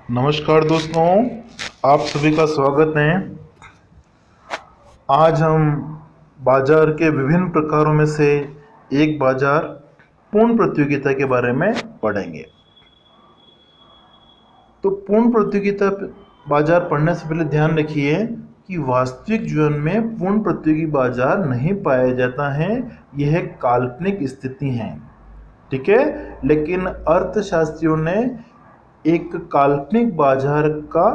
नमस्कार दोस्तों, आप सभी का स्वागत है। आज हम बाजार के विभिन्न प्रकारों में से एक बाजार पूर्ण प्रतियोगिता के बारे में पढ़ेंगे। तो पूर्ण प्रतियोगिता बाजार पढ़ने से पहले ध्यान रखिए कि वास्तविक जीवन में पूर्ण प्रतियोगी बाजार नहीं पाया जाता है, यह काल्पनिक स्थिति है। ठीक है, लेकिन अर्थशास्त्रियों ने एक काल्पनिक बाजार का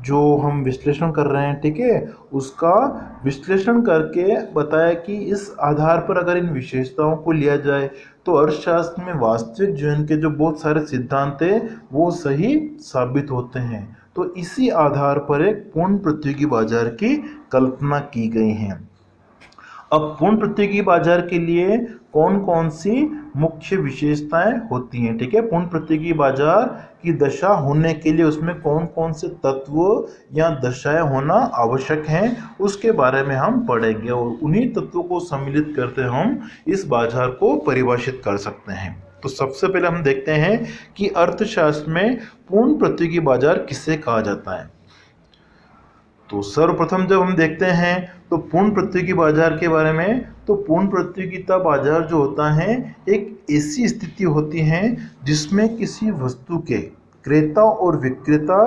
जो हम विश्लेषण कर रहे हैं, ठीक है, उसका विश्लेषण करके बताया कि इस आधार पर अगर इन विशेषताओं को लिया जाए तो अर्थशास्त्र में वास्तविक जीवन के जो बहुत सारे सिद्धांत हैं वो सही साबित होते हैं। तो इसी आधार पर एक पूर्ण प्रतियोगी बाजार की कल्पना की गई है। अब पूर्ण प्रतियोगी बाजार के लिए कौन कौन सी मुख्य विशेषताएं होती हैं, ठीक है, पूर्ण प्रतियोगी बाजार की दशा होने के लिए उसमें कौन कौन से तत्व या दशाएं होना आवश्यक हैं, उसके बारे में हम पढ़ेंगे और उन्हीं तत्वों को सम्मिलित करते हम इस बाजार को परिभाषित कर सकते हैं। तो सबसे पहले हम देखते हैं कि अर्थशास्त्र में पूर्ण प्रतियोगी बाजार किसे कहा जाता है। तो सर्वप्रथम जब हम देखते हैं तो पूर्ण प्रतियोगी बाजार के बारे में, तो पूर्ण प्रतियोगिता बाजार जो होता है एक ऐसी स्थिति होती है जिसमें किसी वस्तु के क्रेता और विक्रेता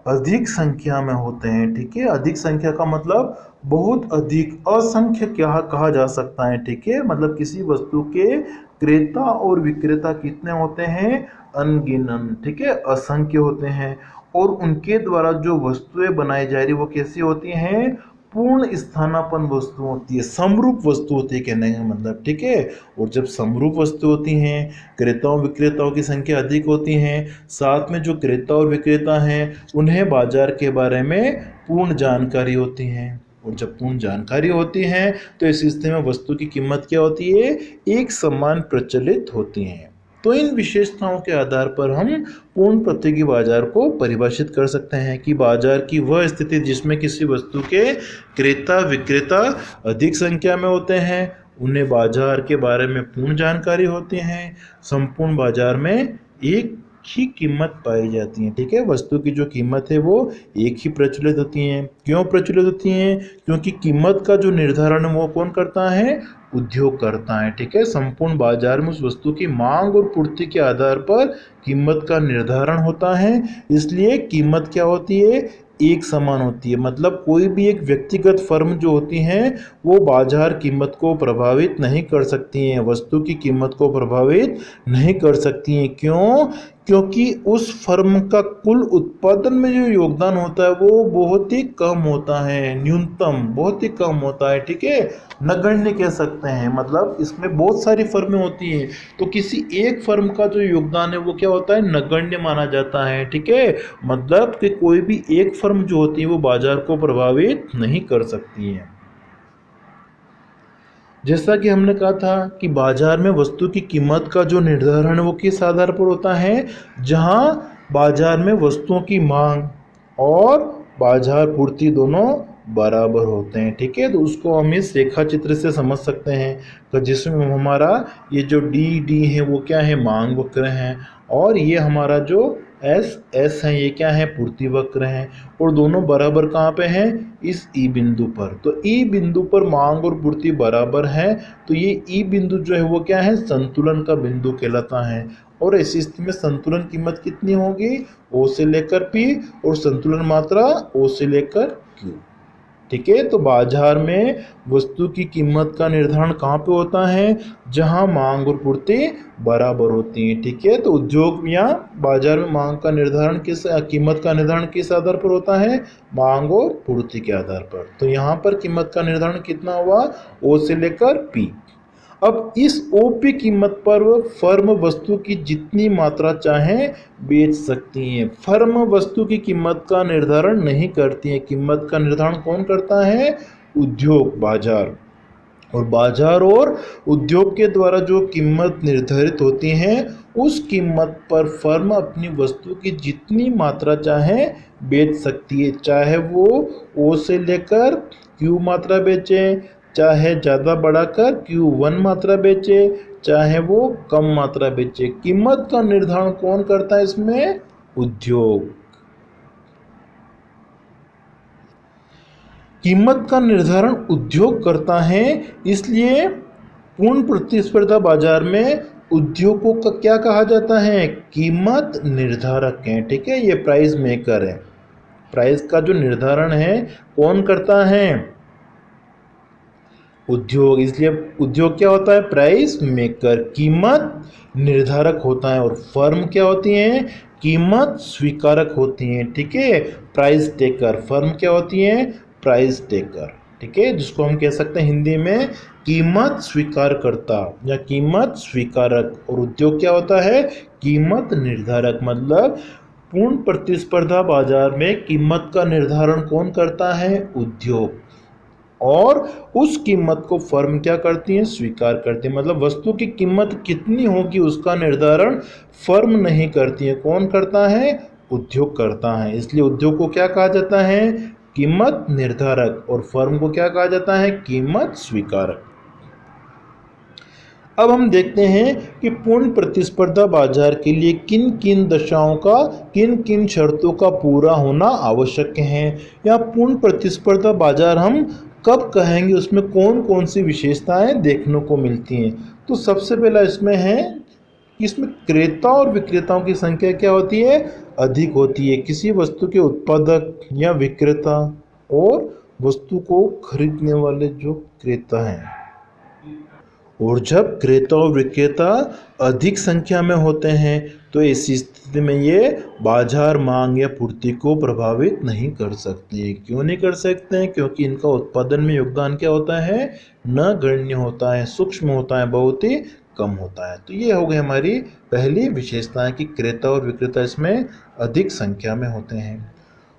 अधिक संख्या में होते हैं। ठीक है, अधिक संख्या का मतलब बहुत अधिक, असंख्य क्या कहा जा सकता है। ठीक है, मतलब किसी वस्तु के क्रेता और विक्रेता कितने होते हैं, अनगिनत, ठीक है, असंख्य होते हैं। और उनके द्वारा जो वस्तुएं बनाई जा रही वो कैसी होती हैं, पूर्ण स्थानापन्न वस्तु होती है, समरूप वस्तु होती है कहने का मतलब। ठीक है, और जब समरूप वस्तु होती हैं, क्रेताओं विक्रेताओं की संख्या अधिक होती हैं, साथ में जो क्रेता और विक्रेता हैं उन्हें बाजार के बारे में पूर्ण जानकारी होती है। और जब पूर्ण जानकारी होती है तो इस स्थिति में वस्तु की कीमत क्या होती है, एक समान प्रचलित होती है। तो इन विशेषताओं के आधार पर हम पूर्ण प्रतियोगी बाजार को परिभाषित कर सकते हैं कि बाजार की वह स्थिति जिसमें किसी वस्तु के क्रेता विक्रेता अधिक संख्या में होते हैं, उन्हें बाजार के बारे में पूर्ण जानकारी होती है, संपूर्ण बाजार में एक ही कीमत पाई जाती है। ठीक है, वस्तु की जो कीमत है वो एक ही प्रचलित होती है। क्यों प्रचलित होती हैं, क्योंकि कीमत का जो निर्धारण वो कौन करता है, उद्योग करता है। ठीक है, संपूर्ण बाजार में उस वस्तु की मांग और पूर्ति के आधार पर कीमत का निर्धारण होता है, इसलिए कीमत क्या होती है, एक समान होती है। मतलब कोई भी एक व्यक्तिगत फर्म जो होती हैं वो बाजार कीमत को प्रभावित नहीं कर सकती हैं, वस्तु की कीमत को प्रभावित नहीं कर सकती हैं। क्यों, क्योंकि उस फर्म का कुल उत्पादन में जो योगदान होता है वो बहुत ही कम होता है, न्यूनतम बहुत ही कम होता है। ठीक है, नगण्य कह सकते हैं, मतलब इसमें बहुत सारी फर्में होती हैं तो किसी एक फर्म का जो योगदान है वो क्या होता है, नगण्य माना जाता है। ठीक है, मतलब कि कोई भी एक फर्म जो होती है वो बाजार को प्रभावित नहीं कर सकती है। जैसा कि हमने कहा था कि बाजार में वस्तु की कीमत का जो निर्धारण है वो किस आधार पर होता है, जहां बाजार में वस्तुओं की मांग और बाजार पूर्ति दोनों बराबर होते हैं। ठीक है, तो उसको हम इस रेखा चित्र से समझ सकते हैं तो जिसमें हमारा ये जो डी है वो क्या है, मांग वक्र है, और ये हमारा जो एस है ये क्या है, पूर्ति वक्र है, और दोनों बराबर कहाँ पे हैं, इस ई बिंदु पर। तो ई बिंदु पर मांग और पूर्ति बराबर है, तो ये ई बिंदु जो है वो क्या है, संतुलन का बिंदु कहलाता है। और ऐसी स्थिति में संतुलन कीमत कितनी होगी, ओ से लेकर पी, और संतुलन मात्रा ओ से लेकर क्यू। ठीक है, तो बाजार में वस्तु की कीमत का निर्धारण कहाँ पे होता है, जहां मांग और पूर्ति बराबर होती है। ठीक है, तो उद्योग या बाजार में मांग का निर्धारण कीमत का निर्धारण किस आधार पर होता है, मांग और पूर्ति के आधार पर। तो यहाँ पर कीमत का निर्धारण कितना हुआ, ओ से लेकर पी। अब इस ओपी कीमत पर फर्म वस्तु की जितनी मात्रा चाहे बेच सकती है। फर्म वस्तु की कीमत का निर्धारण नहीं करती है, कीमत का निर्धारण कौन करता है, उद्योग, बाजार। और बाजार और उद्योग के द्वारा जो कीमत निर्धारित होती है उस कीमत पर फर्म अपनी वस्तु की जितनी मात्रा चाहे बेच सकती है, चाहे वो ओ से लेकर क्यू मात्रा बेचे, चाहे ज़्यादा बढ़ाकर Q1 मात्रा बेचे, चाहे वो कम मात्रा बेचे। कीमत का निर्धारण कौन करता है इसमें, उद्योग। कीमत का निर्धारण उद्योग करता है, इसलिए पूर्ण प्रतिस्पर्धा बाजार में उद्योगों का क्या कहा जाता है, कीमत निर्धारक है। ठीक है, ये प्राइस मेकर है। प्राइस का जो निर्धारण है कौन करता है, उद्योग। इसलिए उद्योग क्या होता है, प्राइस मेकर, कीमत निर्धारक होता है। और फर्म क्या होती है, कीमत स्वीकारक होती हैं। ठीक है, प्राइस टेकर। फर्म क्या होती है, प्राइस टेकर। ठीक है, जिसको हम कह सकते हैं हिंदी में कीमत स्वीकार करता या कीमत स्वीकारक। और उद्योग क्या होता है, कीमत निर्धारक। मतलब पूर्ण प्रतिस्पर्धा बाजार में कीमत का निर्धारण कौन करता है, उद्योग। और उस कीमत को फर्म क्या करती है, स्वीकार करती है। मतलब वस्तु की कीमत कितनी होगी उसका निर्धारण फर्म नहीं करती है, कौन करता है, उद्योग करता है। इसलिए उद्योग को क्या कहा जाता है, कीमत निर्धारक। और फर्म को क्या कहा जाता है, कीमत स्वीकारक। अब हम देखते हैं कि पूर्ण प्रतिस्पर्धा बाजार के लिए किन किन दशाओं का, किन किन शर्तों का पूरा होना आवश्यक है, या पूर्ण प्रतिस्पर्धा बाजार हम कब कहेंगे, उसमें कौन कौन सी विशेषताएं देखने को मिलती हैं। तो सबसे पहला इसमें है कि इसमें क्रेता और विक्रेताओं की संख्या क्या होती है, अधिक होती है। किसी वस्तु के उत्पादक या विक्रेता और वस्तु को खरीदने वाले जो क्रेता हैं। और जब क्रेता और विक्रेता अधिक संख्या में होते हैं तो ऐसी स्थिति में ये बाजार मांग या पूर्ति को प्रभावित नहीं कर सकते। क्यों नहीं कर सकते हैं, क्योंकि इनका उत्पादन में योगदान क्या होता है, नगण्य होता है, सूक्ष्म होता है, बहुत ही कम होता है। तो ये हो गई हमारी पहली विशेषता कि क्रेता और विक्रेता इसमें अधिक संख्या में होते हैं।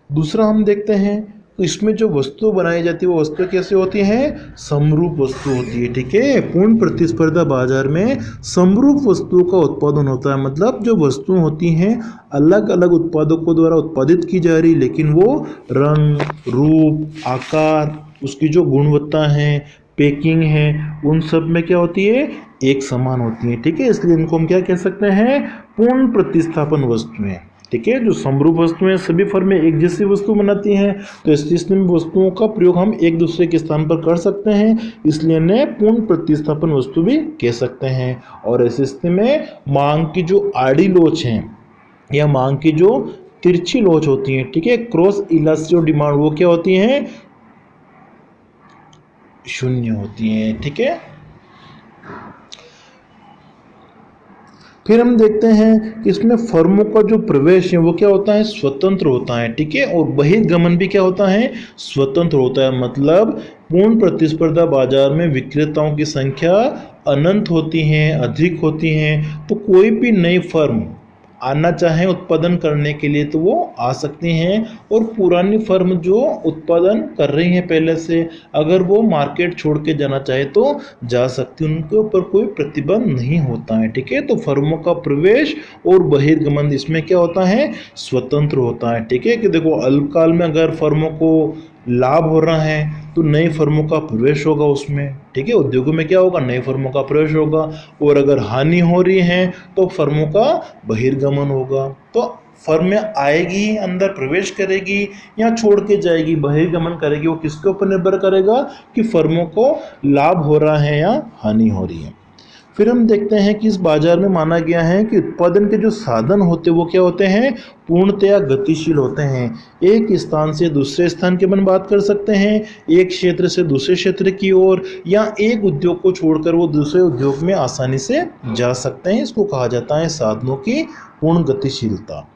दूसरा हम देखते हैं तो इसमें जो वस्तु बनाई जाती है वो वस्तु कैसे होती है, समरूप वस्तु होती है। ठीक है, पूर्ण प्रतिस्पर्धा बाजार में समरूप वस्तुओं का उत्पादन होता है। मतलब जो वस्तुएं होती हैं अलग अलग उत्पादकों द्वारा उत्पादित की जा रही, लेकिन वो रंग, रूप, आकार, उसकी जो गुणवत्ता है, पैकिंग है, उन सब में क्या होती है, एक समान होती है। ठीक है, इसलिए इनको हम क्या कह सकते हैं, पूर्ण प्रतिस्थापन वस्तुएं। ठीक है, जो समरूप वस्तुएं सभी फर्में एक जैसी वस्तु बनाती हैं, तो इस स्थिति में वस्तुओं का प्रयोग हम एक दूसरे के स्थान पर कर सकते हैं, इसलिए इन्हें पूर्ण प्रतिस्थापन वस्तु भी कह सकते हैं। और इस स्थिति में मांग की जो आड़ी लोच है या मांग की जो तिरछी लोच होती है, ठीक है, क्रॉस इलास्टिक डिमांड, वो क्या होती है, शून्य होती है। ठीक है, फिर हम देखते हैं कि इसमें फर्मों का जो प्रवेश है वो क्या होता है, स्वतंत्र होता है। ठीक है, और बहिर्गमन भी क्या होता है, स्वतंत्र होता है। मतलब पूर्ण प्रतिस्पर्धा बाजार में विक्रेताओं की संख्या अनंत होती है, अधिक होती है। तो कोई भी नई फर्म आना चाहे उत्पादन करने के लिए तो वो आ सकती हैं, और पुरानी फर्म जो उत्पादन कर रही है पहले से, अगर वो मार्केट छोड़ के जाना चाहे तो जा सकती है, उनके ऊपर कोई प्रतिबंध नहीं होता है। ठीक है, तो फर्मों का प्रवेश और बहिर्गमन इसमें क्या होता है, स्वतंत्र होता है। ठीक है, कि देखो अल्पकाल में अगर फर्मों को लाभ हो रहा है तो नई फर्मों का प्रवेश होगा उसमें। ठीक है, उद्योगों में क्या होगा, नई फर्मों का प्रवेश होगा, और अगर हानि हो रही है तो फर्मों का बहिर्गमन होगा। तो फर्म में आएगी, अंदर प्रवेश करेगी या छोड़ के जाएगी, बहिर्गमन करेगी, वो किसके ऊपर निर्भर करेगा कि फर्मों को लाभ हो रहा है या हानि हो रही है। फिर हम देखते हैं कि इस बाजार में माना गया है कि उत्पादन के जो साधन होते हैं वो क्या होते हैं, पूर्णतया गतिशील होते हैं। एक स्थान से दूसरे स्थान की अपन बात कर सकते हैं, एक क्षेत्र से दूसरे क्षेत्र की ओर, या एक उद्योग को छोड़कर वो दूसरे उद्योग में आसानी से जा सकते हैं। इसको कहा जाता है साधनों की पूर्ण गतिशीलता।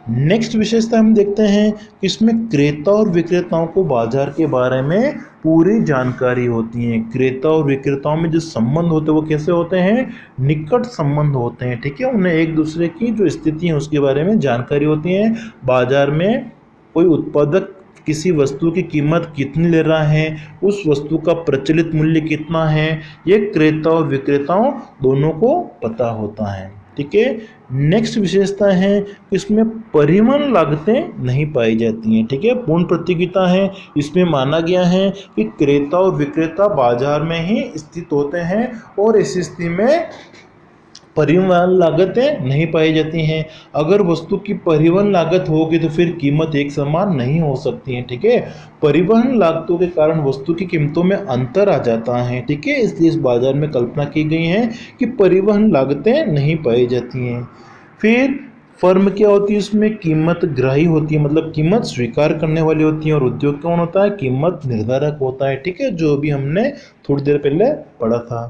नेक्स्ट विशेषता हम देखते हैं कि इसमें क्रेता और विक्रेताओं को बाजार के बारे में पूरी जानकारी होती है। क्रेता और विक्रेताओं में जो संबंध होते हैं वो कैसे होते हैं, निकट संबंध होते हैं। ठीक है, उन्हें एक दूसरे की जो स्थिति है उसके बारे में जानकारी होती है। बाजार में कोई उत्पादक किसी वस्तु की कीमत कितनी ले रहा है, उस वस्तु का प्रचलित मूल्य कितना है, ये क्रेता और विक्रेताओं दोनों को पता होता है। ठीक है, नेक्स्ट विशेषता है इसमें परिवहन लागतें नहीं पाई जाती हैं। ठीक है, पूर्ण प्रतियोगिता है, इसमें माना गया है कि क्रेता और विक्रेता बाजार में ही स्थित होते हैं, और इस स्थिति में परिवहन लागतें नहीं पाई जाती हैं। अगर वस्तु की परिवहन लागत होगी तो फिर कीमत एक समान नहीं हो सकती है, ठीक है। परिवहन लागतों के कारण वस्तु की कीमतों में अंतर आ जाता है, ठीक है। इसलिए इस बाजार में कल्पना की गई है कि परिवहन लागतें नहीं पाई जाती हैं। फिर फर्म क्या होती है, उसमें कीमत ग्राही होती है, मतलब कीमत स्वीकार करने वाली होती है। और उद्योग कौन होता है, कीमत निर्धारक होता है, ठीक है, जो भी हमने थोड़ी देर पहले पढ़ा था।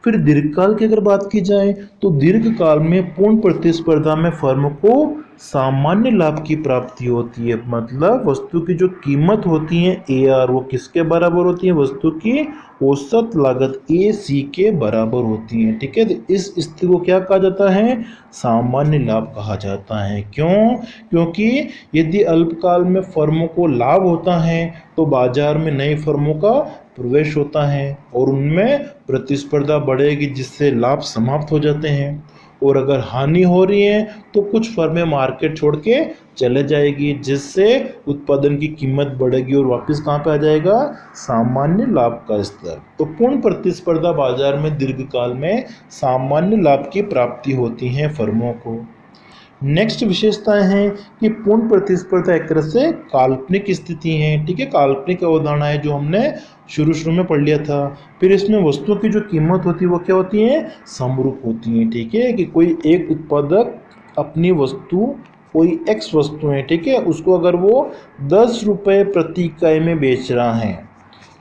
फिर दीर्घकाल की अगर बात की जाए तो दीर्घकाल में पूर्ण प्रतिस्पर्धा में फर्म को सामान्य लाभ की प्राप्ति होती है। मतलब वस्तु की जो कीमत होती है AR, वो किसके बराबर होती है, वस्तु की औसत लागत AC के बराबर होती है, ठीक है। तो इस स्थिति को क्या कहा जाता है, सामान्य लाभ कहा जाता है। क्यों, क्योंकि यदि अल्पकाल में फर्मों को लाभ होता है तो बाजार में नई फर्मों का प्रवेश होता है और उनमें प्रतिस्पर्धा बढ़ेगी, जिससे लाभ समाप्त हो जाते हैं। और अगर हानि हो रही है तो कुछ फर्में मार्केट छोड़ के चले जाएगी, जिससे उत्पादन की कीमत बढ़ेगी और वापस कहाँ पे आ जाएगा, सामान्य लाभ का स्तर। तो पूर्ण प्रतिस्पर्धा बाजार में दीर्घकाल में सामान्य लाभ की प्राप्ति होती है फर्मों को। नेक्स्ट विशेषताएं हैं कि पूर्ण प्रतिस्पर्धा एक तरह से काल्पनिक स्थिति है, ठीक है। काल्पनिक अवधारणा है जो हमने शुरू में पढ़ लिया था। फिर इसमें वस्तुओं की जो कीमत होती है वो क्या होती है, समरूप होती है, ठीक है। कि कोई एक उत्पादक अपनी वस्तु, कोई X वस्तु है, ठीक है, उसको अगर वो 10 रुपये प्रति इकाई में बेच रहा है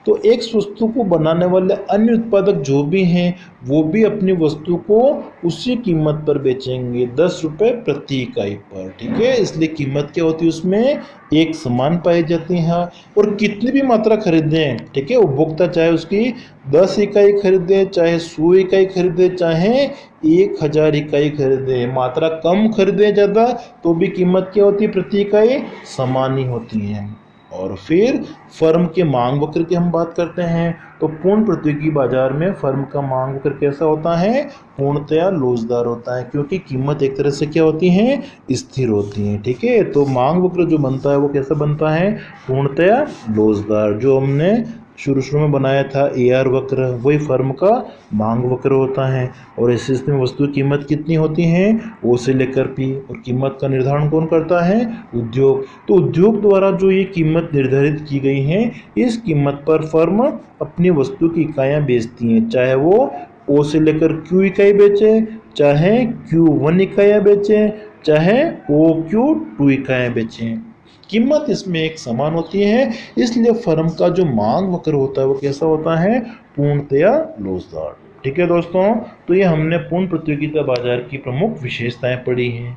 तो X वस्तु को बनाने वाले अन्य उत्पादक जो भी हैं वो भी अपनी वस्तु को उसी कीमत पर बेचेंगे, 10 रुपये प्रति इकाई पर, ठीक है। इसलिए कीमत क्या होती है, उसमें एक समान पाई जाती है। और कितनी भी मात्रा खरीदें, ठीक है, उपभोक्ता चाहे उसकी 10 इकाई खरीदे, चाहे 100 इकाई खरीदे, चाहे 1000 इकाई खरीदे, मात्रा कम खरीदे ज़्यादा तो भी कीमत क्या होती है, प्रति इकाई समान ही होती है। और फिर फर्म के मांग वक्र की हम बात करते हैं तो पूर्ण प्रतियोगी बाजार में फर्म का मांग वक्र कैसा होता है, पूर्णतया लोचदार होता है, क्योंकि कीमत एक तरह से क्या होती है, स्थिर होती है, ठीक है। तो मांग वक्र जो बनता है वो कैसा बनता है, पूर्णतया लोचदार। जो हमने शुरू में बनाया था AR वक्र, वही फर्म का मांग वक्र होता है। और इस स्थिति में वस्तु की कीमत कितनी होती है, O से लेकर P। और कीमत का निर्धारण कौन करता है, उद्योग। तो उद्योग द्वारा जो ये कीमत निर्धारित की गई है, इस कीमत पर फर्म अपनी वस्तु की इकाइयाँ बेचती हैं, चाहे वो O से लेकर Q इकाई बेचे, चाहे Q1 इकाइयाँ बेचें, चाहे OQ2 इकाइयाँ बेचें, कीमत इसमें एक समान होती है। इसलिए फर्म का जो मांग वक्र होता है वो कैसा होता है, पूर्णतया लोचदार, ठीक है दोस्तों। तो ये हमने पूर्ण प्रतियोगिता बाजार की प्रमुख विशेषताएं पढ़ी हैं।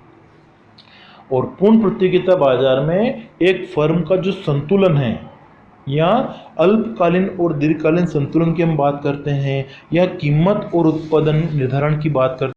और पूर्ण प्रतियोगिता बाजार में एक फर्म का जो संतुलन है, या अल्पकालीन और दीर्घकालीन संतुलन की हम बात करते हैं, या कीमत और उत्पादन निर्धारण की बात करते हैं।